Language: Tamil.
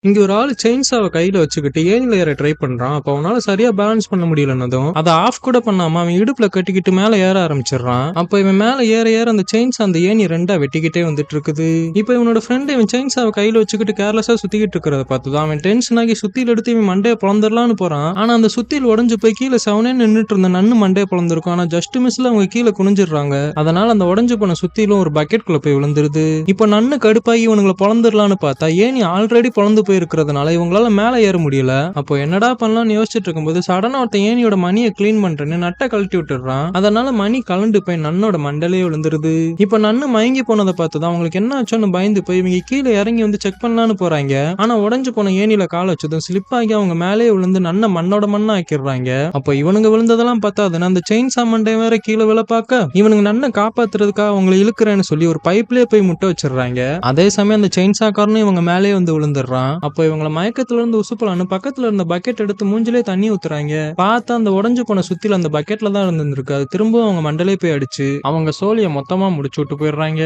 இங்க ஒரு ஆளு செயின்சாவை கையில வச்சுக்கிட்டு ஏணில ஏற ட்ரை பண்றான். அப்ப அவனால சரியா பேலன்ஸ் பண்ண முடியலன்னதும் அதை ஆஃப் கூட பண்ணாம அவன் இடுப்புல கட்டிக்கிட்டு மேல ஏற ஆரம்பிச்சிடுறான். அப்ப இவன் மேல ஏற ஏற அந்த செயின்ஸ் அந்த ஏணி ரெண்டா வெட்டிக்கிட்டே வந்துட்டு இருக்குது. இப்ப இவனோட ஃப்ரெண்ட் இவன் செயின்சாவை கையில வச்சுக்கிட்டு கேர்லெஸ்ஸா சுத்திக்கிட்டு இருக்கிறத பார்த்துதான் அவன் டென்ஷன் ஆகி சுத்தியில் எடுத்து இவன் மண்டையை பிளந்துடலான்னு போறான். ஆனா அந்த சுத்தியில் உடஞ்சு போய் கீழே செவனே நின்னுட்டு இருந்த நன்னு மண்டையை பிளந்திருக்கும். ஆனா ஜஸ்ட் மிஸ்ல அவங்க கீழே குனிஞ்சிடுறாங்க. அதனால அந்த உடஞ்சு போன சுத்தியிலும் ஒரு பக்கெட் குள்ள போய் விழுந்துருது. இப்ப நன்னு கடுப்பாகி இவனுங்களை பொழந்துடலான்னு பார்த்தா ஏணி ஆல்ரெடி பொழந்து போயிருக்கிறதுனால இவங்களால மேல ஏற முடியல. அப்போ என்னடா பண்ணலாம்னு யோசிச்சுட்டு இருக்கும்போது சடனா ஒருத்த ஏணியோட மணியை கிளீன் பண்றேன்னு நட்டை கழட்டி விட்டுறான். அதனால மணி கலண்டு போய் நன்னோட மண்டலே விழுந்துருது. இப்ப நன்னு மயங்கி போனதை பார்த்துதான் அவங்களுக்கு என்ன ஆச்சோன்னு பயந்து போய் இவங்க கீழே இறங்கி வந்து செக் பண்ணலான்னு போறாங்க. ஆனா உடஞ்சு போன ஏணியில கால வச்சதும் ஸ்லிப் ஆகி அவங்க மேலே விழுந்து நன்ன மண்ணோட மண்ணா ஆக்கிடுறாங்க. அப்போ இவனுங்க விழுந்ததெல்லாம் பார்த்தாதுன்னு அந்த செயின் சாமண்டை வேற கீழே விழ பார்க்க இவனுங்க நன்ன காப்பாத்துறதுக்காக அவங்களை இழுக்கிறேன்னு சொல்லி ஒரு பைப்லயே போய் முட்டை வச்சிடுறாங்க. அதே சமயம் அந்த செயின் சாக்காரனும் இவங்க மேலே வந்து விழுந்துடுறான். அப்போ இவங்களை மயக்கத்துல இருந்து உசுப்பலான்னு பக்கத்துல இருந்த பக்கெட் எடுத்து மூஞ்சிலே தண்ணி ஊத்துறாங்க. பார்த்தா அந்த உடஞ்சு போன சுத்தில அந்த பக்கெட்ல தான் இருந்திருக்கு. அது திரும்பவும் அவங்க மண்டலே போய் அடிச்சு அவங்க சோழியை மொத்தமா முடிச்சு விட்டு போயிடுறாங்க.